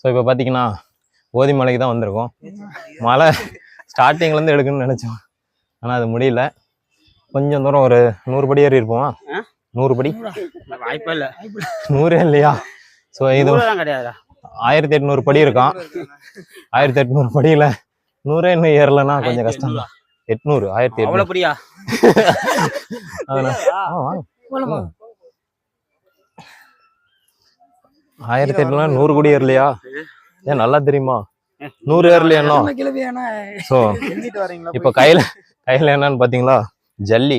So இப்போ பார்த்தீங்கன்னா ஓதிமலைக்கு தான் வந்திருக்கோம். மலை ஸ்டார்டிங்லேருந்து எடுக்கணும்னு நினச்சோம், ஆனால் அது முடியல. கொஞ்சம் தூரம் ஒரு 100 படி ஏறி இருப்போமா? 100 படி வாய்ப்பே இல்லை. 100 இல்லையா? ஸோ இது கிடையாது. 1800 படி இருக்கான். 1800 படியில் 100 இன்னும் ஏறலைன்னா கொஞ்சம் கஷ்டம். 800 1800 படியா? அதனால 1800 100 கூட ஏறலையா? ஏன் நல்லா தெரியுமா? 100 ஏறலையா? ஸோ இப்போ கையில் என்னன்னு பார்த்தீங்களா, ஜல்லி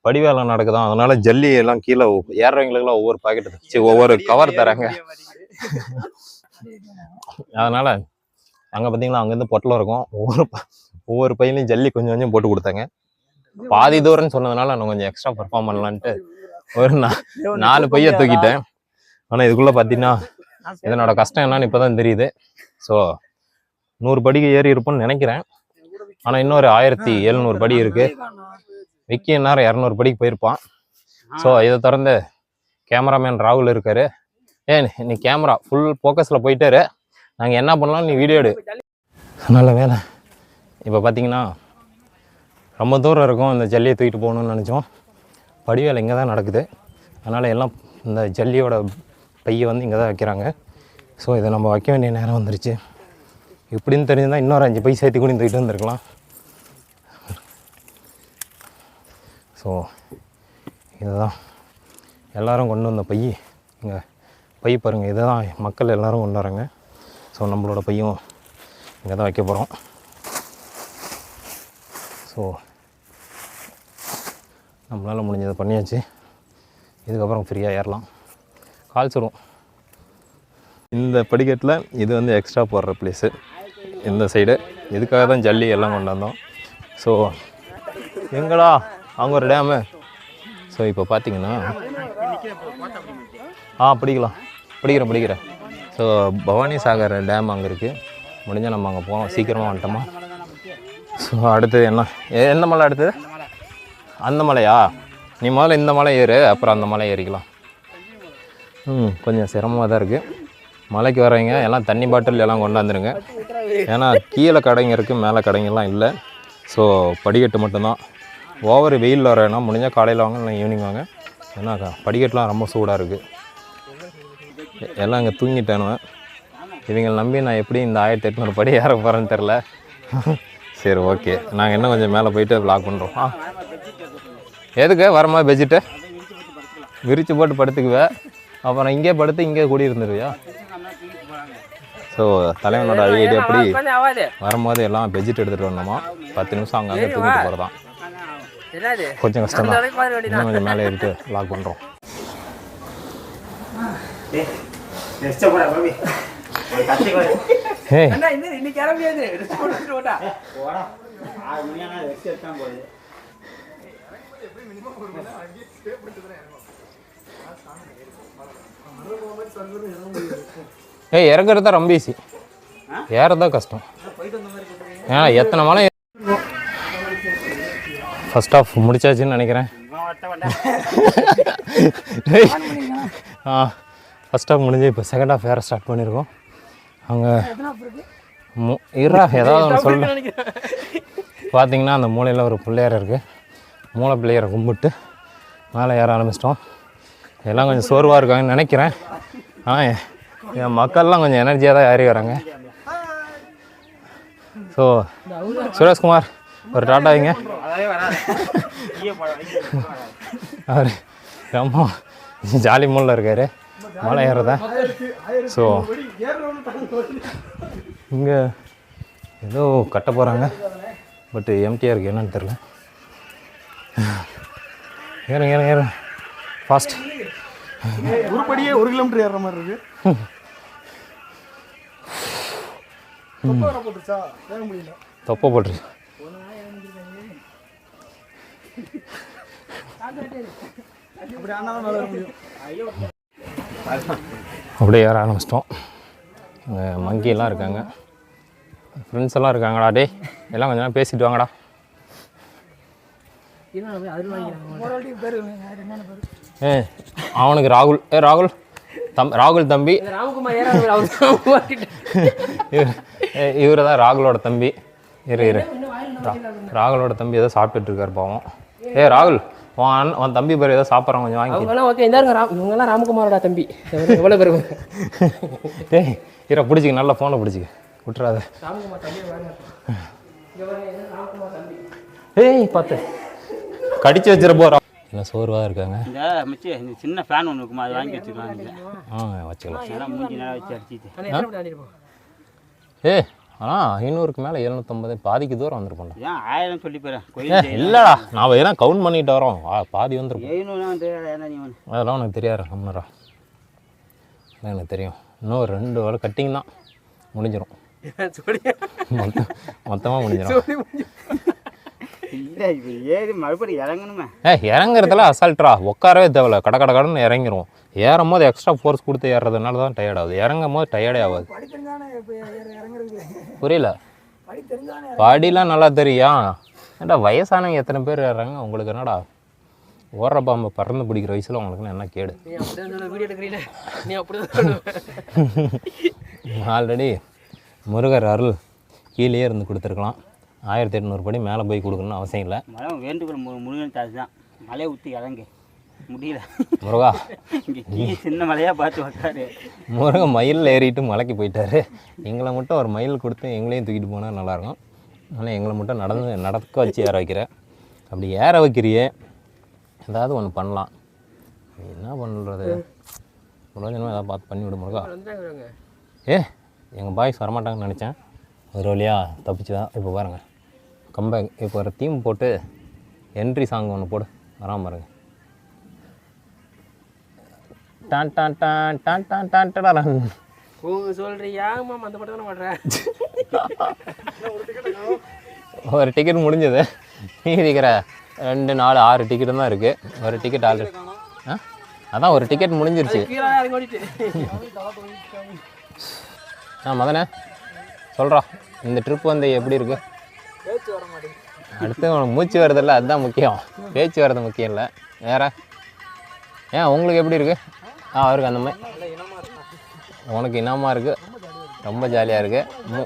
படி வேலை நடக்குதான். அதனால ஜல்லி எல்லாம் கீழே ஏறுறவங்களுக்குலாம் ஒவ்வொரு பாக்கெட் ஒவ்வொரு கவர் தராங்க. அதனால அங்கே பார்த்தீங்களா, அங்கேருந்து பொட்டலம் இருக்கும். ஒவ்வொரு பையிலையும் ஜல்லி கொஞ்சம் கொஞ்சம் போட்டு கொடுத்தாங்க. பாதி தூரம்னு சொன்னதுனால நான் கொஞ்சம் எக்ஸ்ட்ரா பர்ஃபார்ம் பண்ணலான்ட்டு ஒரு 4 பையை தூக்கிட்டேன். ஆனால் இதுக்குள்ளே பார்த்தீங்கன்னா இதனோட கஷ்டம் என்னன்னு இப்போ தான் தெரியுது. ஸோ 100 படிக்கு ஏறி இருப்போம்னு நினைக்கிறேன். ஆனால் இன்னொரு 1700 படி இருக்குது. விக்கி நேரம் 200 படிக்கு போயிருப்பான். ஸோ இதை திறந்து கேமராமேன் ராகுல் இருக்காரு. நீ கேமரா ஃபுல் ஃபோக்கஸில் போயிட்டாரு. நாங்கள் என்ன பண்ணலாம், நீ வீடியோ எடு. நல்ல வேலை. இப்போ பார்த்தீங்கன்னா ரொம்ப தூரம் இருக்கும். இந்த ஜல்லியை தூக்கிட்டு போகணுன்னு நினச்சோம். படி வேலை இங்கே தான் நடக்குது. அதனால் எல்லாம் இந்த ஜல்லியோட பையை வந்து இங்கே தான் வைக்கிறாங்க. ஸோ இதை நம்ம வைக்க வேண்டிய நேரம் வந்துருச்சு. இப்படின்னு தெரிஞ்சுதான் இன்னொரு 5 பை சேர்த்து கூட தூக்கிட்டு வந்துருக்கலாம். ஸோ இதுதான் எல்லோரும் கொண்டு வந்த பை. இங்கே பை பாருங்கள், இதை தான் மக்கள் எல்லோரும் கொண்டு வராங்க. ஸோ நம்மளோட பையும் இங்கே தான் வைக்க போகிறோம். ஸோ நம்மளால் முடிஞ்சதை பண்ணியாச்சு. இதுக்கப்புறம் ஃப்ரீயாக ஏறலாம். கால் சொல்லுவோம். இந்த படிக்கட்டில் இது வந்து எக்ஸ்ட்ரா போடுற பிளேஸு இந்த சைடு. இதுக்காக தான் ஜல்லி எல்லாம் கொண்டு வந்தோம். ஸோ எங்களா அவங்க ஒரு டேமு. ஸோ இப்போ பார்த்தீங்கன்னா பிடிக்கிறேன். ஸோ பவானி சாகர் டேம் அங்கே இருக்குது. முடிஞ்சால் நம்ம அங்கே போவோம். சீக்கிரமாக வந்துட்டோமா? ஸோ அடுத்தது எந்த மலை அடுத்தது? அந்த மலையா? நீ முதல்ல இந்த மலை ஏறு, அப்புறம் அந்த மலை ஏறிக்கலாம். கொஞ்சம் சிரமமாக தான் இருக்குது. மலைக்கு வரவங்க எல்லாம் தண்ணி பாட்டில் எல்லாம் கொண்டாந்துருங்க. ஏன்னா கீழே கடைங்க இருக்குது, மேலே கடைங்கெல்லாம் இல்லை. ஸோ படிக்கட்டு மட்டும்தான். ஓவர் வெயிலில் வரேன்னா முடிஞ்சால் காலையில் வாங்க, இல்லை ஈவினிங் வாங்க. ஏன்னா படிக்கட்டுலாம் ரொம்ப சூடாக இருக்குது. எல்லாம் இங்கே தூங்கிட்டேனுவேன். இவங்களை நம்பி நான் எப்படி இந்த 1800 படி ஏற போகிறேன்னு தெரில. சரி, ஓகே, நாங்கள் இன்னும் கொஞ்சம் மேலே போயிட்டு வ்ளாக் பண்ணுறோம். எதுக்கு வரமா பெட்ஷீட்டு விரித்து போட்டு படுத்துக்குவேன், அப்புறம் இங்கே படுத்து இங்கே கூடி இருந்துருவியா? ஸோ தலைவனோட ஐடியா எப்படி வரும்போது எல்லாம் பெட்ஷீட் எடுத்துகிட்டு வரணுமா? 10 நிமிஷம் அங்கே தூங்கிட்டு போகிறதான். கொஞ்சம் கஷ்டம் தான். இன்னும் கொஞ்சம் மேலே ஏறிட்டு வ்ளாக் பண்ணுறோம். இறங்குறது தான் ரொம்ப ஈஸி, ஏறதான் கஷ்டம். ஏன்னா எத்தனை மலை ஃபர்ஸ்ட் ஆஃப் முடிச்சாச்சுன்னு நினைக்கிறேன். ஃபர்ஸ்ட் ஆஃப் முடிஞ்சு இப்போ செகண்ட் ஆஃப் வேறு ஸ்டார்ட் பண்ணியிருக்கோம். அங்கே ஏதாவது ஒன்று சொல்ல பார்த்தீங்கன்னா அந்த மூலையில் ஒரு பிள்ளையார் இருக்குது. மூளை பிள்ளையாரை கும்பிட்டு மேலே ஏற ஆரம்பிச்சிட்டோம். எல்லாம் கொஞ்சம் சோர்வாக இருக்காங்கன்னு நினைக்கிறேன். ஆனால் என் மக்கள்லாம் கொஞ்சம் எனர்ஜியாக தான் ஏறி வராங்க. ஸோ சுரேஷ்குமார் ஒரு டாட்டா வைங்க. அவர் ரொம்ப ஜாலி மூலில் இருக்கார் மலை ஏறத. ஸோ இங்கே ஏதோ கட்ட போகிறாங்க, பட் எம்டியாக இருக்குது, என்னன்னு தெரில. ஏறுங்க ஃபாஸ்ட். ஒரு படியே 1 கிலோமீட்டர் ஏறுற மாதிரி இருக்குது. தொப்பை போட்டுருச்சு. அப்படியே ஏற ஆரம்பிச்சிட்டோம். இங்கே மங்கியெல்லாம் இருக்காங்க, ஃப்ரெண்ட்ஸ் எல்லாம் இருக்காங்கடா. டே எல்லாம் கொஞ்சம் நேரம் பேசிட்டு வாங்கடா. அவனுக்கு ராகுல். ராகுல் ராகுல் தம்பி. ராம்குமார் ஏறாரு. இவரு தான் ராகுலோட தம்பி. இரு ராகுலோட தம்பி ஏதோ சாப்பிட்டுட்டு இருக்காரு பாவம். ராகுல் உன் தம்பி பேர் ஏதோ சாப்பிட்றான், கொஞ்சம் வாங்கி. அவங்களாம் ஓகே, இந்தாருங்க இவங்கெல்லாம் ராம்குமாரோட தம்பி. எவ்வளோ பேர் டேய் இரை பிடிச்சிக்க, நல்லா ஃபோனை பிடிச்சிக்க, விட்டுறாத. ராம்குமார் தம்பி ஏய் பார்த்து கடிச்சு வச்சிட போகிறோம். இல்லை சோர்வாக இருக்காங்க. இந்த சின்ன ஃபேன் ஒன்று இருக்குமா, அது வாங்கி வச்சுக்கலாம். வச்சுக்கலாம். மூஞ்சி நேரம் வச்சு அடிச்சுட்டு. ஆனால் 500க்கு மேலே 750 பாதிக்கு தூரம் வந்துருப்போம்டா. ஏன் 1000 சொல்லி போகிறேன் இல்லைடா, நான் ஏன்னா கவுண்ட் பண்ணிட்டு வரோம், பாதி வந்துருப்போம். 700 அதெல்லாம் உனக்கு தெரியாது கம்னரா, எனக்கு தெரியும். இன்னும் 2 வேலை கட்டிங் தான் முடிஞ்சிடும். மொத்தமாக முடிஞ்சிடும். இல்லை இப்போ ஏறி மறுபடியும் இறங்கணுமே. இறங்குறதுல அசால்ட்ரா, உட்காரவே தேவையில்ல, கடன்னு இறங்கிரும். ஏறும் போது எக்ஸ்ட்ரா ஃபோர்ஸ் கொடுத்து ஏறுறதுனால தான் டயர்ட் ஆகுது. இறங்கும் போது டயர்டே ஆகாது. புரியல? படிலாம் நல்லா தெரியும். ஏன்டா வயசானவங்க எத்தனை பேர் ஏறுறாங்க, உங்களுக்கு என்னடா ஓடுற பாம்பை பறந்து பிடிக்கிற வயசில் உங்களுக்கு என்ன கேடு? ஆல்ரெடி முருகர் அருள் கீழே இருந்து கொடுத்துருக்கலாம். 1800 படி மேலே போய் கொடுக்கணும்னு அவசியம் இல்லை. மழை வேண்டுகோள் முருகன் தாசி தான், மலையை ஊற்றி இறங்க முடியல. முருகா இங்கே சின்ன மலையாக பார்த்து வைக்காரு. முருகன் மயிலில் ஏறிட்டு மலைக்கு போயிட்டாரு. எங்களை மட்டும் ஒரு மயில் கொடுத்து எங்களையும் தூக்கிட்டு போனால் நல்லாயிருக்கும். ஆனால் எங்களை மட்டும் நடக்க வச்சு ஏற வைக்கிறேன். அப்படி ஏற வைக்கிறியே, ஏதாவது ஒன்று பண்ணலாம். என்ன பண்ணுறது? பிரயோஜனமாக ஏதாவது பார்த்து பண்ணி விடு முருகா. எங்கள் பாய்ஸ் வரமாட்டாங்கன்னு நினச்சேன், ஒரு வழியாக தப்பிச்சு தான். இப்போ பாருங்கள் கம்பேக், இப்போ ஒரு தீம் போட்டு என்ட்ரி சாங் ஒன்று போடு, வராமல் பாருங்க. டான் டான் டான் டான் டான் டான் டான். சொல்றியா மாமா, அந்த படம் தானே பாடுறேன். ஒரு டிக்கெட் முடிஞ்சது, இருக்கிற 2 4 6 டிக்கெட்டு தான் இருக்குது. ஒரு டிக்கெட் ஆல்ரெடி அதான் ஒரு டிக்கெட் முடிஞ்சிருச்சு. மதனே சொல்கிறா, இந்த ட்ரிப் வந்து எப்படி இருக்குது? அடுத்து உனக்கு மூச்சு வரதில்ல, அதுதான் முக்கியம். பேச்சு வர்றது முக்கியம் இல்லை, வேறு. உங்களுக்கு எப்படி இருக்குது? அவருக்கு அந்த மாதிரி. உனக்கு இனமாக இருக்குது, ரொம்ப ஜாலியாக இருக்குது,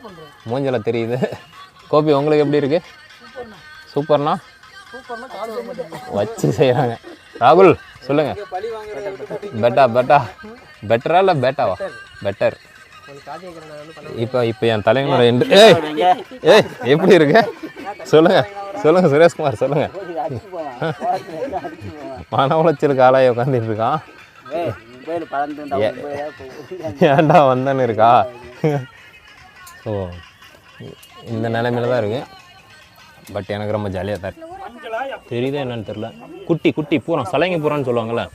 மூஞ்சில் தெரியுது. கோபி உங்களுக்கு எப்படி இருக்குது? சூப்பர்ண்ணா வச்சு செய்கிறாங்க. ராகுல் சொல்லுங்கள், பெட்டரா இல்லை பேட்டாவா? பெட்டர். இப்போ என் தலைவனோட எப்படி இருக்கு சொல்லுங்க சுரேஷ்குமார் சொல்லுங்க. மன உளைச்சலுக்கு ஆளாய் உட்காந்துட்டு இருக்கான். ஏன்டா வந்தன்னு இருக்கா? ஸோ இந்த நிலைமையில தான் இருக்கு. பட் எனக்கு ரொம்ப ஜாலியாக தான் தெரியுதா என்னன்னு தெரியல. குட்டி பூரான், சலங்கி பூரான்னு சொல்லுவாங்கள்ல,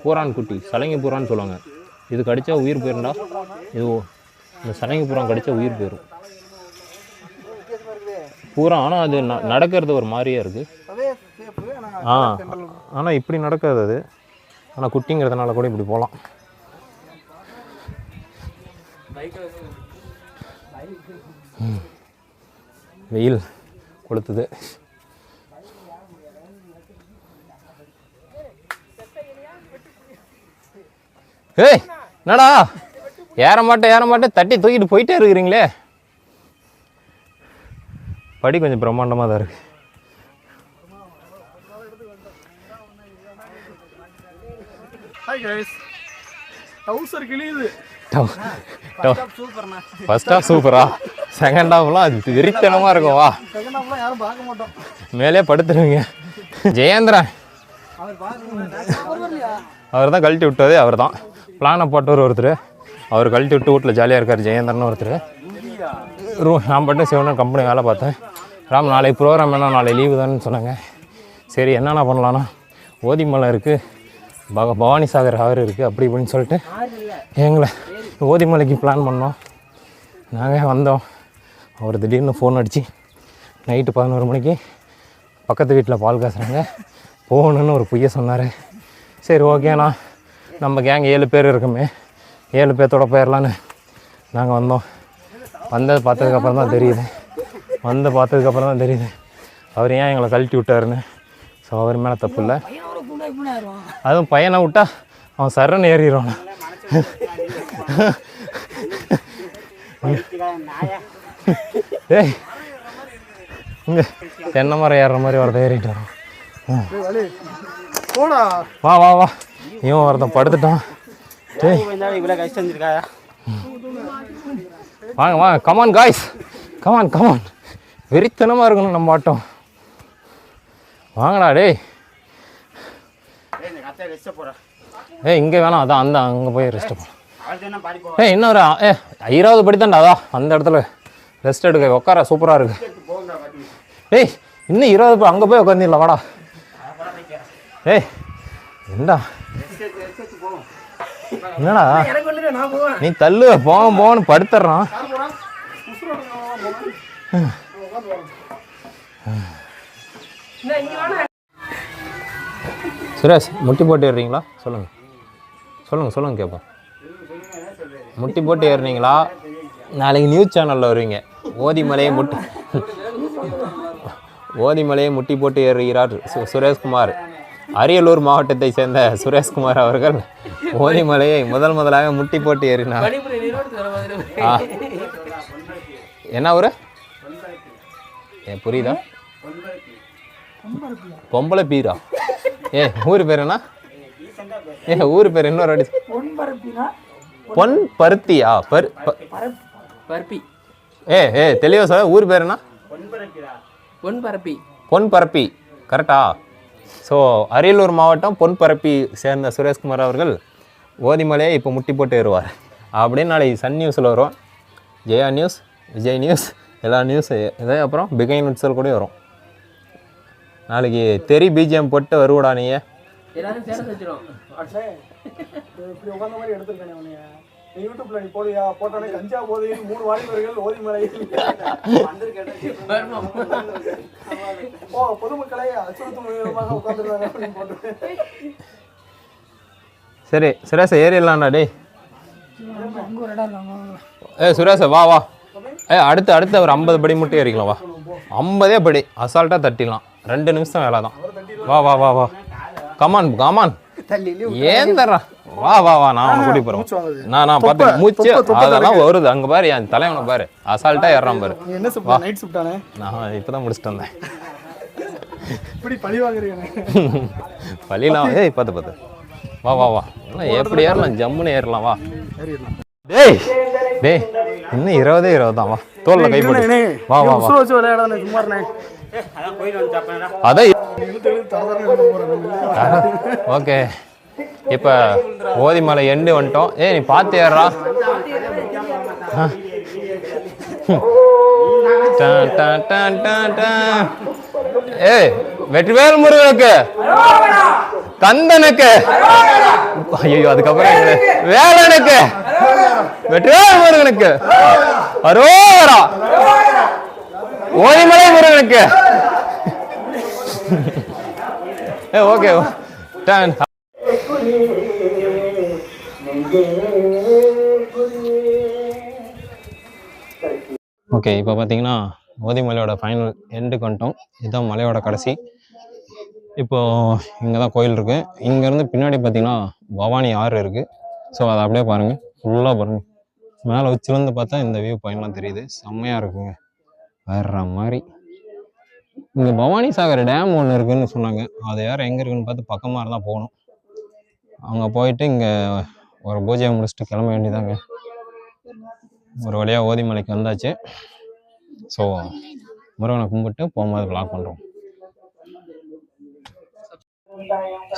பூரான் குட்டி, சலங்கி பூரான்னு சொல்லுவாங்க. இது கடிச்சா உயிர் போயிருண்டா. இது இந்த சலங்கி பூரான் கடிச்சா உயிர் போயிடும் பூரா. ஆனால் அது நடக்கிறது ஒரு மாதிரியே இருக்குது. ஆனால் இப்படி நடக்காது அது. ஆனால் குட்டிங்கிறதுனால கூட இப்படி போகலாம். வெயில் கொளுத்துது. என்னடா ஏற மாட்டேன் தட்டி தூக்கிட்டு போயிட்டே இருக்கிறீங்களே. படி கொஞ்சம் பிரம்மாண்டமாக தான் இருக்கு. ஃபர்ஸ்ட் ஹாஃப் சூப்பரா, செகண்ட் ஹாஃப்லாம் வெறித்தனமாக இருக்கும். வா மேலே படுத்துருவீங்க. ஜெயேந்திரன் அவர் தான் கழட்டி விட்டது. அவர் தான் பிளானை போட்டவர் ஒருத்தர். அவர் கழட்டி விட்டு வீட்டில் ஜாலியாக இருக்கார். ஜெயேந்திரன் ஒருத்தர். நான் மட்டும் சிவன் கம்பெனி வேலை பார்த்தேன். ராம் நாளைக்கு ப்ரோக்ராம் வேணாம், நாளை லீவு தானேன்னு சொன்னாங்க. சரி என்னென்ன பண்ணலான்னா, ஓதிமலை இருக்குது, பவானி சாகர் ஆறு இருக்குது, அப்படி இப்படின்னு சொல்லிட்டு எங்களை ஓதிமலைக்கு பிளான் பண்ணோம். நாங்கள் வந்தோம். அவர் திடீர்னு ஃபோன் அடித்து நைட்டு 11 மணிக்கு பக்கத்து வீட்டில் பால் காசுறாங்க, போகணுன்னு ஒரு பொய்யை சொன்னார். சரி ஓகேண்ணா, நம்ம கேங் 7 பேர் இருக்குமே, 7 பேர்த்தோட போயிடலான்னு நாங்கள் வந்தோம். பார்த்ததுக்கப்புறம் தான் தெரியுது அவர் ஏன் எங்களை கழட்டி விட்டாருன்னு. ஸோ அவர் மேலே தப்பு இல்லை. அதுவும் பையனை விட்டா அவன் சரன்னு ஏறிடுவான். ஏய் இங்கே தென்னை மரம் ஏறுற மாதிரி ஒருத்தன் ஏறிட்டு வரோம். வா வா வா, இவன் ஒருத்தன் படுத்துட்டான். இவ்வளோ கஷ்டம் வந்துருக்கா? வாங்க வாங்க, கமான் காய்ஸ், கமான் கமான். வெறித்தனமாக இருக்கணும் நம்ம ஆட்டம். வாங்கடா டேய். ஏய் இங்கே வேணாம், அதான் அந்த அங்கே போய் ரெஸ்ட் பண்ணலாம். இன்னொரு 20வது படி தான்டா, அதான் அந்த இடத்துல ரெஸ்ட் எடுக்க உட்கார சூப்பராக இருக்கு. ஏய் இன்னும் 20 அங்கே போய் உட்காந்துடலாம் வாடா. ஏய் என்னடா என்னடா நீ தள்ளு, போன்னு படுத்துறான். சுரேஷ் முட்டி போட்டு ஏறுறீங்களா? சொல்லுங்கள் கேட்போம். முட்டி போட்டு ஏறுனீங்களா? நாளைக்கு நியூஸ் சேனலில் வருவீங்க. ஓதிமலையை முட்டி போட்டு ஏறுகிறார் சுரேஷ்குமார். அரியலூர் மாவட்டத்தை சேர்ந்த சுரேஷ்குமார் அவர்கள் ஓதிமலையை முதலாக முட்டி போட்டு ஏறினார். என்ன ஊரு? புரியுதா? பொம்பளை பீரா? ஊர் பேர் என்ன? ஊர் பேர் இன்னொரு அடி. பொன் பருத்தியா? பருப்பி. தெளிவா சொல்ல, ஊர் பேர் என்ன? பொன்பரப்பி கரெக்டா? ஸோ அரியலூர் மாவட்டம் பொன்பரப்பி சேர்ந்த சுரேஷ்குமார் அவர்கள் ஓதிமலையை இப்போ முட்டி போட்டு ஏறுவார் அப்படின்னு நாளைக்கு சன் நியூஸில் வரும், ஜெயா நியூஸ், விஜய் நியூஸ், எல்லா நியூஸ் இதே அப்புறம் பிகைன் உட்சல் கூட வரும். நாளைக்கு தெரி பிஜிஎம் போட்டு வருவடா நீ. இப்படி உட்காந்த மாதிரி எடுத்துருக்கேன் உன்னைய. நீ யூடியூப்ல நீ போடுயா, போட்டானே கஞ்சா போதையில் 3 வாலிபர்கள் ஓதிமலையில் பொதுமக்களை அச்சுறுத்தும் விதமாக உட்காந்துருக்காங்க அப்படின்னு போட்டு. சரி சுரேஷ ஏறிடலாம்டா டேய். சுரேஷ வா வா. அடுத்து ஒரு 50 படி மட்டும் ஏறிக்கலாம் வா. 50 படி அசால்ட்டாக தட்டிடலாம். 2 நிமிஷம் வேலை தான். வா வா வா வா, கமான் ஏன் தர்றா? வா வா வா, நான் அவனை கூட்டி போகிறேன். நான் பார்த்து மூச்சு அதெல்லாம் வருது. அங்கே பாரு, என் தலைவனை பாரு, அசால்ட்டாக ஏறான் பாரு. என்ன சாப்பிட்டா? நைட் சாப்பிட்டானே. நான் இப்போ தான் முடிச்சுட்டு வந்தேன். இப்படி பழி வாங்குறீங்க? பழிலாம் பார்த்து வா வா வா. எப்படி ஏறலாம்? ஜம்முன்னு ஏறலாம் வா. டேய் இன்னும் 20 தான். வா தோல்ல கை போட்டு வா வா வா. அதான் ஓகே. இப்போ ஓதிமலை எண்டு வந்துட்டோம். நீ பார்த்து ஏறா. வெற்றிவேல் முருகனுக்கு, கந்தனுக்கு, ஐயோ அதுக்கப்புறம் வேலனுக்கு, வெற்றிவேல் முருகனுக்கு அரோரா, ஓதிமலை முருகனுக்கு. Okay okay. இப்போ பார்த்தீங்கன்னா ஓதிமலையோட ஃபைனல் எண்டுக்கு வந்துட்டோம். இதுதான் மலையோட கடைசி. இப்போது இங்கே தான் கோயில் இருக்குது. இங்கேருந்து பின்னாடி பார்த்தீங்கன்னா பவானி ஆறு இருக்குது. ஸோ அதை அப்படியே பாருங்கள், ஃபுல்லாக பாருங்கள். மேலே உச்சிலேருந்து பார்த்தா இந்த வியூ பாயிண்ட்லாம் தெரியுது. செம்மையாக இருக்குங்க, வேற மாதிரி. இங்கே பவானி சாகர் டேம் ஒன்று இருக்குதுன்னு சொன்னாங்க. அது யார் எங்கே இருக்குன்னு பார்த்து பக்கமாக இருந்தால் போகணும். அங்கே போயிட்டு இங்கே ஒரு பூஜையை முடிச்சுட்டு கிளம்ப வேண்டியதாங்க. ஒரு வழியாக ஓதிமலைக்கு வந்தாச்சு. ஸோ முருகனை கும்பிட்டு போகும்போது வ்ளாக் பண்ணுறோம்.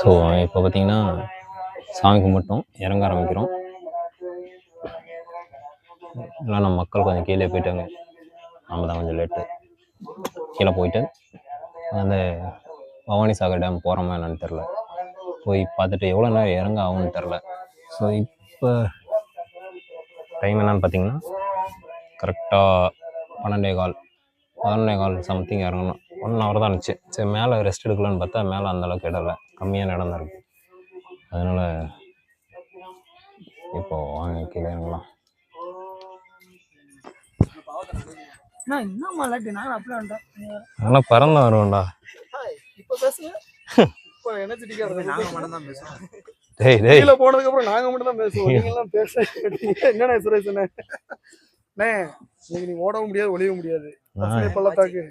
ஸோ இப்போ பார்த்தீங்கன்னா சாமி கும்பிட்டோம், இறங்க ஆரம்பிக்கிறோம். இல்லை நம்ம மக்கள் கொஞ்சம் கீழே போயிட்டாங்க, நம்ம தான் கொஞ்சம் லேட்டு. கீழே போயிட்டு அந்த பவானி சாகர் டேம் போகிறோமா என்னன்னு தெரில. போய் பார்த்துட்டு எவ்வளோ நேரம் இறங்க ஆகும்னு தெரில. ஸோ இப்போ டைம் என்னன்னு பார்த்தீங்கன்னா கரெக்டாக 11:15 சம்திங் இறங்கணும். 1 hour தான் இருந்துச்சு. சரி மேலே ரெஸ்ட் எடுக்கலான்னு பார்த்தா மேலே அந்தளவுக்கு இடம் இல்லை, கம்மியான இடம் தான் இருக்குது. அதனால் இப்போது வாங்க கீழே இறங்கலாம். அதெல்லாம் பறந்து வருவோம்டா. சூப்பர் எனர்ஜெட்டிக்கா இருக்கு. நாங்க மட்டும் தான் பேசுறோம். டேய் டேய் கீழே போனதுக்கு அப்புறம் நாங்க மட்டும் தான் பேசுவோம். நீங்க எல்லாம் பேச என்னண்ணே சுரேஷ் அண்ணே? அண்ணே இன்னைக்கு நீ ஓடவும் முடியாது ஒளியவும் முடியாது. பசங்க பள்ளத்தாக்கு.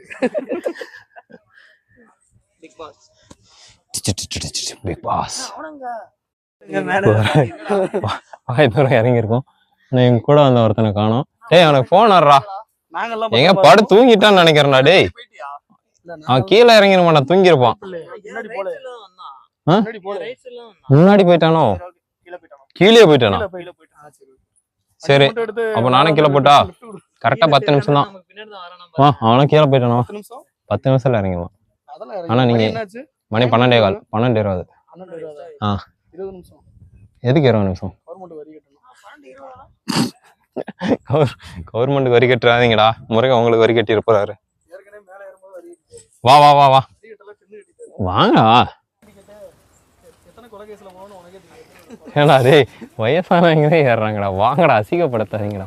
பிக் பாஸ் பிக் பாஸ் மேல வாய்ப்பு இறங்கி இருக்கும். எங்க கூட வந்த ஒருத்தனை காணோம். டேய் அவனுக்கு போன் வர்றா. நாங்கெல்லாம் எங்க படு தூங்கிட்டான்னு நினைக்கிறேன்டா. டேய் அவன் கீழே இறங்கிட மாட்டான், தூங்கிருப்பான். முன்னாடி போல ஆ? முன்னாடி போல முன்னாடி போயிட்டானோ? கீழே போயிட்டான். கீழே போயிட்டானா? கீழே போயிட்டான். சரி மட்டும் எடுத்து அப்ப நானும் கீழே போட்டா கரெக்டா 10 நிமிஷம் தான். பின்னாடி தான் வரானே. அவனும் கீழே போயிட்டானோ? 10 நிமிஷம் 10 நிமிஷத்துல இறங்கிடுவான். அதெல்லாம் ஆனா இறங்கி. நீங்க என்னாச்சு? மணி 12:15 12:20. 12 ஆ 20 நிமிஷம் எதுக்கு 20 நிமிஷம்? கவர்மெண்ட் வரி கட்டணும். கவர்மெண்ட் வரி கட்டுறாதீங்கடா. முருகன் உங்களுக்கு வரி கட்டி இருப்பாரு. ஏற்கனவே மேல ஏறும்போது வரி வா வா வா வா வரி கட்டலாம் சின்ன கட்டிட்டாரு. வாங்கடா. எத்தனை கொலை கேஸ்ல போகணும் உனக்கே தெரியாது. ஏடா டேய் வயசானவங்களே ஏறுறாங்கடா. வாங்கடா, அசிங்கப்படுத்தாதீங்கடா.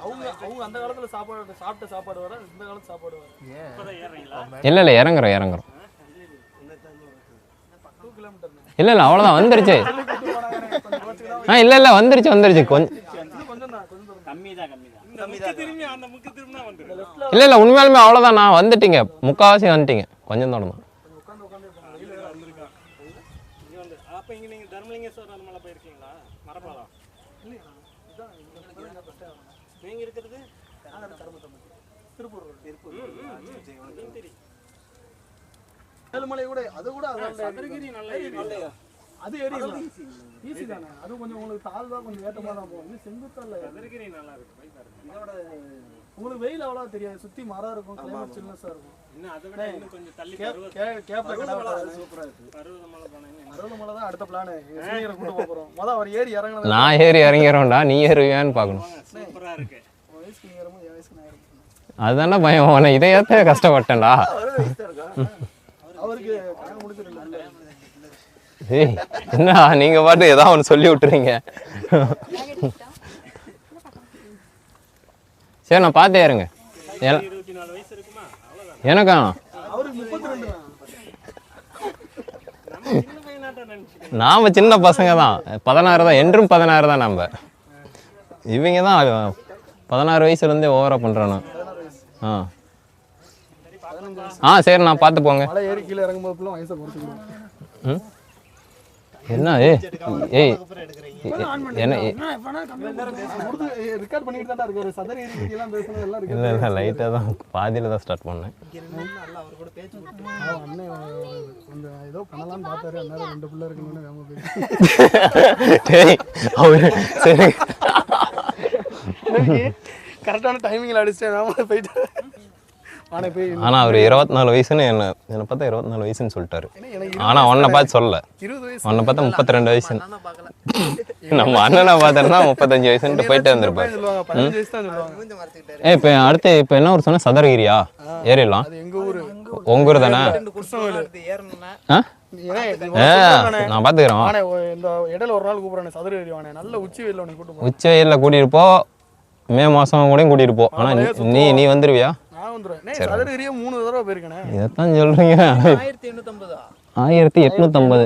அவங்க அவங்க அந்த காலத்துல சாப்பிட்ட சாப்பாடு வர இந்த காலத்து சாப்பாடு வர இல்ல இல்ல இறங்குறோம். 2 கிலோமீட்டர் இல்ல இல்ல அவ்வளவுதான், வந்துருச்சு. இல்ல வந்துருச்சு கொஞ்சம். கொஞ்சம் தான் கொஞ்சம் கம்மி தான் திரும்பி அந்த முக்கு திரும்பினா வந்து இல்ல உண்மையாலுமே அவ்வளவுதான். நான் வந்துட்டீங்க, முக்காவாசி வந்துட்டீங்க. கொஞ்சம் தான் உட்காந்து வந்திருக்கான். அப்ப இங்க நீங்க தர்மலிங்கேஸ்வரர் அந்த மேல போயிருக்கீங்களா? மரப்பாலம் இல்லையா இதான் நீங்க இருக்கிறது திருப்பூர் ஏழுமலை கூட அது கூட சதுரகிரி நல்ல அது ஏறி ஈஸி தானே. அது கொஞ்சம் உங்களுக்கு தாழ்வா கொஞ்சம் ஏற்றமா தான் போகும். இது செங்குத்தால சதுரகிரி நல்லா இருக்கு, போய் பாருங்க. இதோட உங்களுக்கு வெயில் அவ்வளோ தெரியாது. சுத்தி மரம் இருக்கும், கிளைமேட் சில்னஸா இருக்கும். இன்னும் அதை விட இன்னும் கொஞ்சம் தள்ளி கேப்ல சூப்பரா இருக்கு. பருவதமலை போனீங்க. பருவதமலை தான் அடுத்த பிளான். சீனியரை கூட்டு போறோம். மொதல் அவர் ஏறி இறங்கினது நான் ஏறி இறங்கிறோம்டா, நீ ஏறுவியான்னு பார்க்கணும். சூப்பரா இருக்கு. வயசுக்கு நீ ஏறும்போது என் வயசுக்கு நான் ஏறும். அதுதானே பயம். உன இதை ஏற்ற கஷ்டப்பட்டேன்டா. அவருக்கு கணக்கு முடிச்சிருக்கல. ஏய் என்ன நீங்க பாட்டு ஏதாவது ஒன்று சொல்லி விட்டுறீங்க. சரி நான் பார்த்தே இருங்க. 24 வயசு இருக்குமா? அவ்வளவுதான். எனக்கா அவருக்கு 32 தான். நம்ம சின்ன பையனாட்ட நினைச்சுக்கேன். நாம சின்ன பசங்க தான். 16 தான், என்றும் 16 தான் நம்ம. இவங்க தான் 16 வயசுலேருந்தே ஓவரா பண்றானு. சரி நான் பார்த்து போங்க. மலை ஏறி கீழே இறங்கும்போது ஃபுல்லாக வயசை குறைச்சிக்கணும். என்ன ஏய் என்ன ரெக்கார்ட் பண்ணிட்டு தான் இருக்காரு. சதரி எல்லாம் பேசுறது எல்லாம் இருக்கு. இல்லை இல்லை லைட்டாக தான் பாதியில் தான் ஸ்டார்ட் பண்ணேன். அண்ணன் அந்த ஏதோ பண்ணலாம்னு பார்த்தாரு. அண்ணன் 2 பிள்ளை இருக்குன்னு வேமா போய் அவரு சரி கரெக்டான டைமிங்கில் அடிச்சிட்டேன். வேமா போயிட்டு ஆனால் போய் ஆனால் அவர் 24 வயசுன்னு என்னை பார்த்தா 24 வயசுன்னு சொல்லிட்டாரு. எனக்கு ஆனால் உன்னை பார்த்து சொல்லலை. 20 வயசு உன்னை பார்த்தா 32 வயசுன்னு. நம்ம அண்ணனை பார்த்தோம்னா 35 வயசுன்ட்டு போயிட்டே வந்திருப்பாரு. சொல்லுவாங்க. 15 வயசு தான் சொல்லுவாங்க. இப்போ அடுத்து இப்போ என்ன ஊர் சொன்ன? சதுரகிரியா? ஏறிடலாம். அது எங்க ஊரு உங்க ஊர் தானே? ஆ நான் பார்த்துக்கிறேன். ஆனே இந்த இடையில ஒரு நாள் கூப்பிட்றானே சதுர ஏறி வானே. நல்ல உச்சி வெயில உனக்கு கூட்டு போறேன். உச்சி வெயிலில் கூட்டிகிட்டு போ, மே மாதம் கூட கூட்டிகிட்டு போ. ஆனால் நீ வந்துருவியா? நான் வந்துடுவேன். சதுர ஏரியா 3 தடவை போயிருக்கேனே. இதைத்தான் சொல்றீங்க. 1850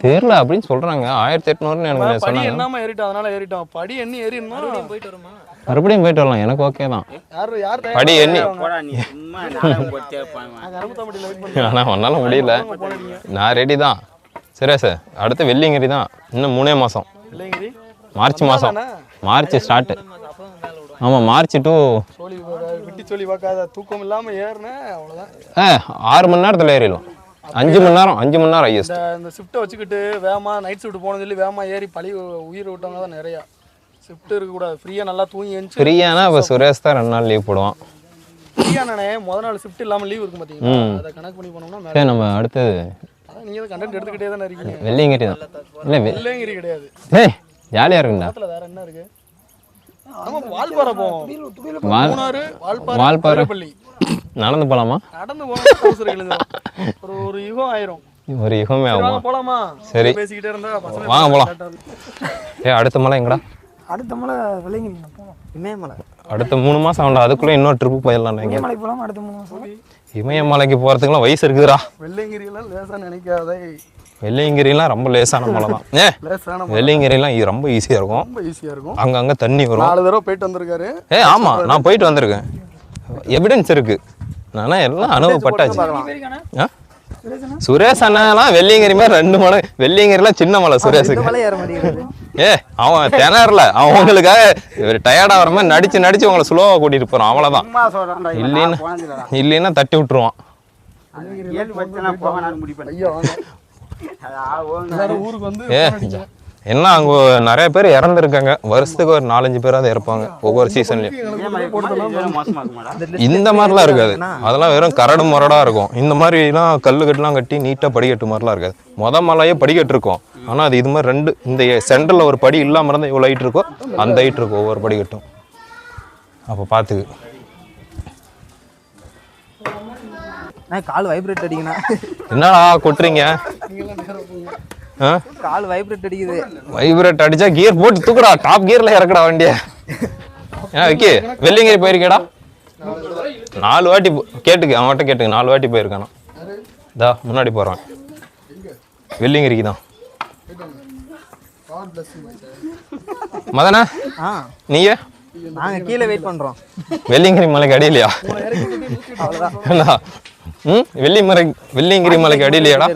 தெரியல அப்படின்னு சொல்றாங்க. 1800 எனக்கு படி சொன்னாங்க. என்னாம ஏறிட்டோம், அதனால ஏறிட்டோம். படி எண்ணி ஏறினா மறுபடியும் போயிட்டு வரலாம், எனக்கு ஓகே தான். யார் படி எண்ணி போடா நீ சும்மா நாடகம் போட்டே இருப்பாங்க. அருமத்தாம்பட்டியில் வெயிட் பண்ணி ஆனால் ஒன்னால முடியல. நான் ரெடி தான். சரியா சார்? அடுத்து வெள்ளிங்கிரி தான். இன்னும் 3 மாதம். இல்லைங்கிரி மார்ச் மாதம். March start. ஆமாம் மார்ச் டு சொல்லி விட்டி சொல்லி பார்க்காத தூக்கம் இல்லாமல் ஏறினேன். அவ்வளோதான். 6 மணி நேரத்தில் ஏறிடலாம். 5 மணி நேரம் ஹையஸ்ட். இந்த ஷிஃப்ட்டை வச்சுக்கிட்டு வேகமா நைட் ஷிஃப்ட் போகணும்னு சொல்லி வேகமா ஏறி பழி உயிர் விட்டவங்க தான் நிறையா. ஷிஃப்ட் இருக்கக்கூடாது. ஃப்ரீயாக நல்லா தூங்கி எழுந்துச்சு. ஃப்ரீயானா இப்போ சுரேஷ் தான் 2 நாள் லீவ் போடுவான். ஃப்ரீயானே முதல் நாள் ஷிஃப்ட் இல்லாமல் லீவ் இருக்கும் பார்த்தீங்களா? அதை கணக்கு பண்ணி போனோம்னா சரி நம்ம அடுத்தது அதான் நீங்கள் கண்டென்ட் எடுத்துக்கிட்டே தானே இருக்கீங்க. வெள்ளிங்கிரி தான். இல்லை வெள்ளையங்கிரி கிடையாது. ஏய் ஜாலியாக இருக்குண்டா. பக்கத்தில் வேற என்ன இருக்கு? ஆமாம் வால்பாறை போவோம். மூணாறு வால்பாறை. வால்பாறை பள்ளி நடந்து போகலாமா? நடந்து போனோம். ஒரு யுகம் ஆயிரும். ஒரு யுகமே ஆகுமா? போலாமா? சரி பேசிக்கிட்டே இருந்தா வாங்க போகலாம். அடுத்த மலை எங்கடா? அடுத்த மலை வெள்ளைங்கிரி போகலாம். இமயமலை அடுத்த 3 மாதம் ஆகும்டா. அதுக்குள்ளே இன்னொரு ட்ரிப்பு போயிடலாம். இமயமலை போகலாம் அடுத்த 3 மாதம். இமயமலைக்கு போகிறதுக்குலாம் வயசு இருக்குதுடா. வெள்ளையங்கிரியெல்லாம் லேசா நினைக்காதே. வெள்ளையங்கிரிலாம் ரொம்ப லேசான மலை தான். லேசான வெள்ளையங்கிரிலாம் ரொம்ப ஈஸியாக இருக்கும். ரொம்ப ஈஸியா இருக்கும். அங்கங்கே தண்ணி வரும். 4 தடவை போயிட்டு வந்திருக்காரு. ஆமாம், நான் போயிட்டு வந்திருக்கேன். எவிடன்ஸ் இருக்குது. நானும் எல்லாம் அனுபவப்பட்டாச்சு. சுரேஷ் அண்ணாலாம் வெள்ளியங்கிரி மாதிரி 2 மலை. வெள்ளியங்கிரிலாம் சின்ன மலை சுரேஷுக்கு. அவன் திணறல. அவங்களுக்காக டயர்டா வர மாதிரி நடிச்சு உங்களை ஸ்லோவா கூட்டிட்டு போறான், அவ்வளவுதான். இல்லைன்னா தட்டி விட்டுருவான். ஊருக்கு வந்து என்ன அங்க நிறைய பேர் இறந்துருக்காங்க. வருஷத்துக்கு ஒரு 4-5 பேராவது இறப்பாங்க ஒவ்வொரு சீசன்லயும். இந்த மாதிரிலாம் இருக்காது. அதெல்லாம் வெறும் கரடு முரடா இருக்கும். இந்த மாதிரிலாம் கல்லுக்கட்டுலாம் கட்டி நீட்டா படிக்கட்டு மாதிரிலாம் இருக்காது. மலையே படிக்கட்டு இருக்கும். ஆனா அது இது மாதிரி 2 இந்த சென்டர்ல ஒரு படி இல்லாம இருந்தா இவ்வளவு ஹைட் இருக்கும், அந்த ஹைட் இருக்கும் ஒவ்வொரு படிக்கட்டும். அப்ப பாத்துக்கு கால் வைப்ரேட் அடிக்கணும். என்னடா கொட்டுறீங்க? கால் வைப்ரேட் அடிக்குது. வைப்ரேட் அடிச்சா கியர் போட்டு தூக்குடா, டாப் கியர்ல இறக்குடா வண்டிய. விக்கி, வெள்ளியங்கிரி போயிருக்கேடா? 4 வாட்டி கேட்டுக்கு, அவன்கிட்ட கேட்டுக்கு 4 வாட்டி போயிருக்கானா. இதா முன்னாடி போறான். வெள்ளியங்கிரிக்கு தான். மதனா நீங்க? நாங்க கீழே வெயிட் பண்றோம். வெள்ளியங்கிரி மலைக்கு அடியிலையா? வெள்ளியங்கிரி மலைக்கு அடியிலையாடா?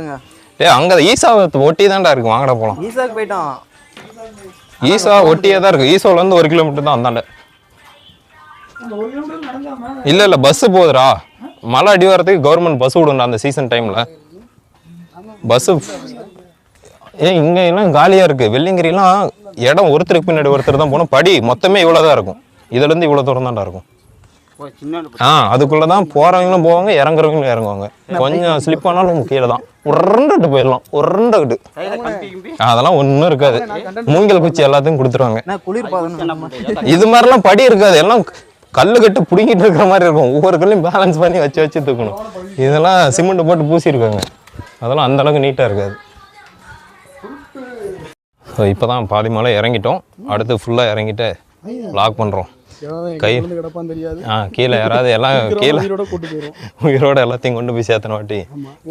அங்க ஈசாவை ஒட்டி தான்டா இருக்கு. வாங்கடா போலாம். ஈசாக்கு போயிட்டோம். ஈசா ஒட்டியே தான் இருக்கு. ஈசாவில இருந்து 1 கிலோமீட்டர் தான் அந்தாண்ட. இல்ல பஸ் போகுதுடா. மலை அடி வரதுக்கு கவர்மெண்ட் பஸ் விடுண்டா அந்த சீசன் டைம்ல. பஸ் இங்க எல்லாம் காலியா இருக்கு. வெள்ளியங்கிரிலாம் இடம் ஒருத்தருக்கு பின்னாடி ஒருத்தர் தான் போகணும். படி மொத்தமே இவ்வளவுதான் இருக்கும். இதுல இருந்து இவ்வளவு தூரம் தான்டா இருக்கும். அதுக்குள்ளதான் போறவங்களும் போவாங்க, இறங்குறவங்களும் இறங்குவாங்க. கொஞ்சம் ஸ்லிப் ஆனாலும் கீழே தான் உருண்டுட்டு போயிடலாம். உருண்டுகிட்டு அதெல்லாம் ஒன்றும் இருக்காது. மூங்கில் குச்சி எல்லாத்தையும் கொடுத்துருவாங்க. இது மாதிரிலாம் படி இருக்காது. எல்லாம் கல்லு கட்டு பிடிங்கிட்டு இருக்கிற மாதிரி இருக்கும். ஒவ்வொரு கல்லையும் பேலன்ஸ் பண்ணி வச்சு தூக்கணும். இதெல்லாம் சிமெண்ட் போட்டு பூசியிருக்காங்க. அதெல்லாம் அந்த அளவுக்கு நீட்டாக இருக்காது. ஸோ இப்போ தான் பாதி மலை இறங்கிட்டோம். அடுத்து ஃபுல்லாக இறங்கிட்டு லாக் பண்ணுறோம். கை கீழே யாராவது எல்லாம் கீழே உயிரோட எல்லாத்தையும் கொண்டு போய் சேர்த்தன வாட்டி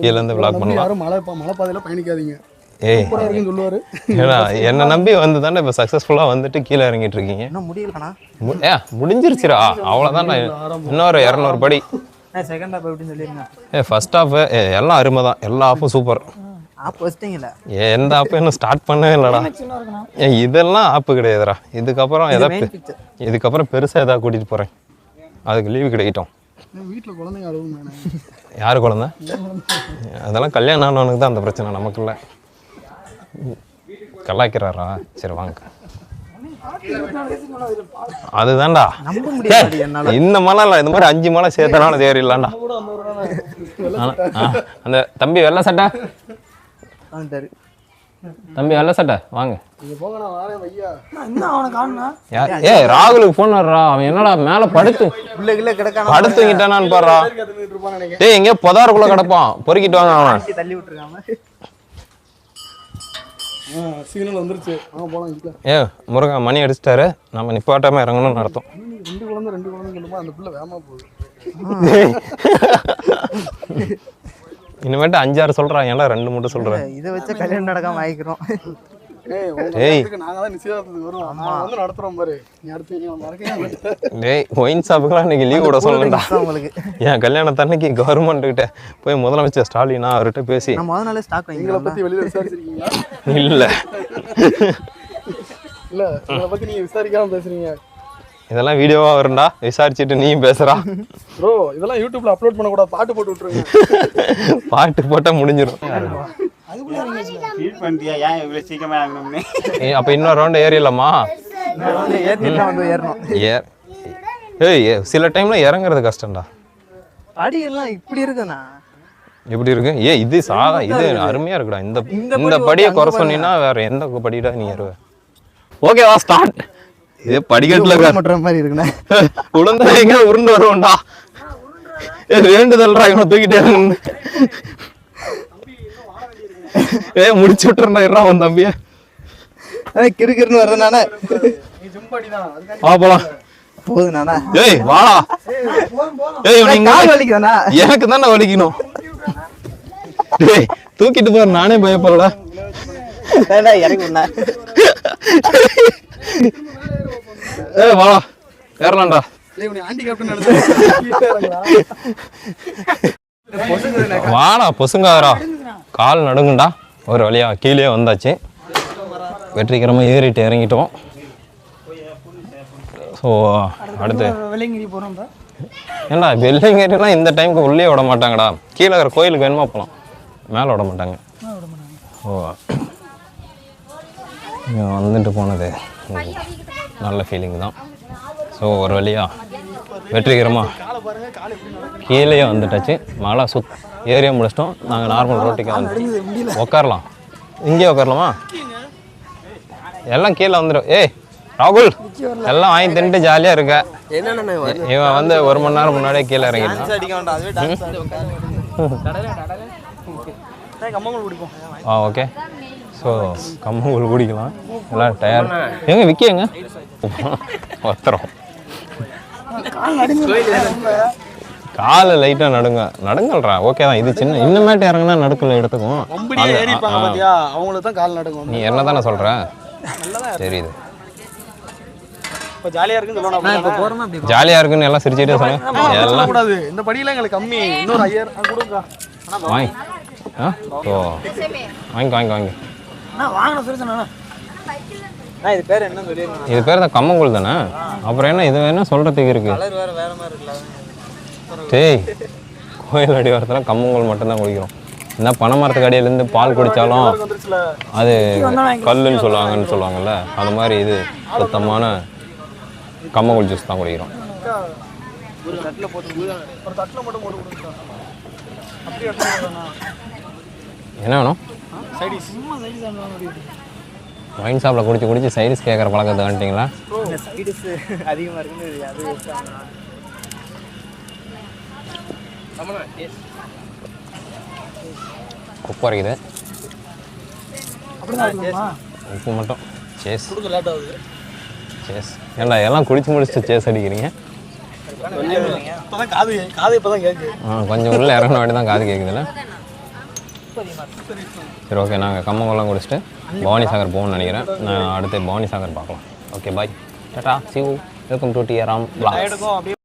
கீழேருந்து விளாக் பண்ணலாம். மலைப்பாதையில பயணிக்காதீங்க. ஏய் ஏன்னா என்னை நம்பி வந்து தானே இப்போ சக்ஸஸ்ஃபுல்லாக வந்துட்டு கீழே இறங்கிட்டு இருக்கீங்க. முடிஞ்சிருச்சுரா, அவ்வளோதான். இன்னொரு 200 படி. ஃபர்ஸ்ட் ஹாஃப் எல்லாம் அருமை தான். எல்லா ஆஃபும் சூப்பர். எந்த ஆப்பும் இன்னும் ஸ்டார்ட் பண்ணவே இல்லைடா. இதெல்லாம் ஆப்பு கிடையாதுடா. இதுக்கப்புறம் பெருசாக எதாவது கூட்டிகிட்டு போகிறேன். அதுக்கு லீவு கிடைக்கட்டும். வீட்டில் குழந்தைங்க அழுவுங்க. யார் குழந்தை? அதெல்லாம் கல்யாணம் ஆனவனுக்கு தான் அந்த பிரச்சனை, நமக்கு இல்லை. கலாய்க்கிறாரா? சரி வாங்க. அதுதான்டா இந்த மலை இல்லை, இந்த மாதிரி 5 மலை சேர்த்தனால தேறிடலாம்டா. அந்த தம்பி வெள்ளை சட்டை, தம்பி வெள்ளை சட்டை வாங்க. ராகுலுக்கு போன் வர்றா. அவன் என்னடா மேல படுத்துங்கிட்டானான்னு பாடுறா. டேய் எங்கேயோ புதாருக்குள்ள கிடப்பான், பொறுக்கிட்டு வாங்க அவன். முருகா மணி அடிச்சிட்டாரு. நம்ம நிப்பாட்டாம இறங்கணும்னு அர்த்தம். 2 குழந்தை சொல்லுமா அந்த பிள்ளை வேகமா போகுது. இனிமேட்டு 5-6 சொல்றான். ஏன்டா 2 மட்டும் சொல்றேன்? இதை வச்சு கல்யாணம் நடக்காம ஆயிக்கிறோம். ஒயின் ஷாப்புக்குலாம் இன்னைக்கு லீவ் விட சொல்லணும்டா. என் கல்யாணத்தன்னைக்கு கவர்மெண்ட் கிட்ட போய் முதலமைச்சர் ஸ்டாலினா அவர்கிட்ட பேசி இல்ல விசாரிக்காம பேசுறீங்க. இதெல்லாம் வீடியோவா வரும்டா, விசாரிச்சுட்டு நீயும் பேசுறா. ப்ரோ இதெல்லாம் யூடியூப்ல அப்லோட் பண்ண கூடாது. பாட்டு போட்டு விட்டுருங்க. பாட்டு போட்டா முடிஞ்சிடும். அப்ப இன்னொரு ரவுண்ட் ஏறிடலாமா? சில டைம்ல இறங்குறது கஷ்டம்டா. அடி எல்லாம் இப்படி இருக்குண்ணா. எப்படி இருக்கு? இது சாதா, இது அருமையா இருக்குடா. இந்த படியை குறை சொன்னீங்கன்னா வேற எந்த படிடா நீ ஏறுவ? ஓகேவா ஸ்டார்ட். இது படிக்கட்டுல மாதிரி இருக்குண்ணா. உளுந்த உருண்டு வருவோம்டா. வேண்டுதல்ரா இவனை தூக்கிட்டே முடிச்சு விட்டுறா உன் தம்பிய. கிறுக்கிறுன்னு வர்றேன் நானே. பாப்பலாம். போதுண்ணா. ஏய் வாடா. ஏய் நீங்க கால் வலிக்குதாண்ணா? எனக்கு தானே வலிக்கணும். டேய் தூக்கிட்டு போற நானே பயப்படல. இறங்குண்ணா. ஏய் வாடா ஏறலாம்டா. வாடா பொசுங்காதரா. கால் நடுங்குண்டா. ஒரு வழியா கீழே வந்தாச்சு. வெற்றிகரமாக ஏறிட்டு இறங்கிட்டோம். ஸோ அடுத்து ஏன்டா வெள்ளையங்கிரிலாம் இந்த டைமுக்கு உள்ளே விட மாட்டாங்கடா. கீழே இருக்கிற கோயிலுக்கு வேணுமா போகலாம், மேலே விட மாட்டாங்க. ஓ வந்துட்டு போனது நல்ல ஃபீலிங் தான். ஸோ ஒரு வழியாக வெற்றிகரமாக கீழே வந்துட்டாச்சு. மழை ஏரியா முடிச்சிட்டோம். நாங்கள் நார்மல் ரோட்டுக்கு வந்து உட்காரலாம். இங்கே உட்காரலாமா? எல்லாம் கீழே வந்துடும். ஏய் ராகுல் எல்லாம் வாங்கி தின்ட்டு ஜாலியாக இருக்க. இவன் வந்து 1 மணி நேரம் முன்னாடியே கீழே இறங்கிட்டான். ஓகே. ஸோ கம்மங்கூழ் குடிக்கலாம். எல்லாம் டயர் எங்க விற்கிங்க ஒத்துறோம். காலை லைட்டாக நடுங்கல்றா. ஓகே தான். இது சின்ன இன்னமேட்டு இறங்கினா நடுக்கல எடுத்துக்கும். அவங்களுக்கு தான் கால் நடுங்கும். நீ என்ன தானே சொல்கிற? தெரியுது. ஜாலியா இருக்குன்னு சொல்லணும். ஜாலியாக இருக்குன்னு எல்லாம் சிரிச்சுட்டே சொன்னேன். எல்லாம் கூடாது. இந்த படியெல்லாம் எங்களுக்கு கம்மி. இன்னொரு 5000 கொடுங்க. வாங்கி ஸோ வாங்கி இது பேர் என்ன சொல்லிருங்க? இது பேர் தான் கம்மங்கூழ் தானே. அப்புறம் என்ன இது என்ன சொல்கிறதுக்கு இருக்கு? வேற மாதிரி இருக்குல்ல. டேய் கோயில் அடிவாரத்தில் கம்மங்கூழ் மட்டும்தான் குடிக்கிறோம். என்ன பனைமரத்துக்கு அடியிலேருந்து பால் குடித்தாலும் அது கல்லுன்னு சொல்லுவாங்கல்ல, அது மாதிரி இது சுத்தமான கம்மங்கூழ் ஜூஸ் தான் குடிக்கிறோம். என்ன வேணும்? வைன் ஷாப்பில் குடிச்சு சைடிஸ் கேட்குற பழக்கத்தை வந்துட்டிங்களா? அதிகமாக இருக்குன்னு உப்பு வரைக்குது. உப்பு மட்டும். சேஸ் சேஸ். ஏன்டா எல்லாம் குடிச்சு முடிச்சுட்டு சேஸ் அடிக்கிறீங்க? கொஞ்சம் உள்ள இறங்கின வாட்டி தான் காது கேட்குதுல்ல. சரி ஓகே. நாங்கள் கம்மங்கூழ்லாம் குடிச்சிட்டு பவானி சாகர் போகணும்னு நினைக்கிறேன். நான் அடுத்து பவானி சாகர் பார்க்கலாம். Okay bye tata see you. Welcome to TRM vlogs.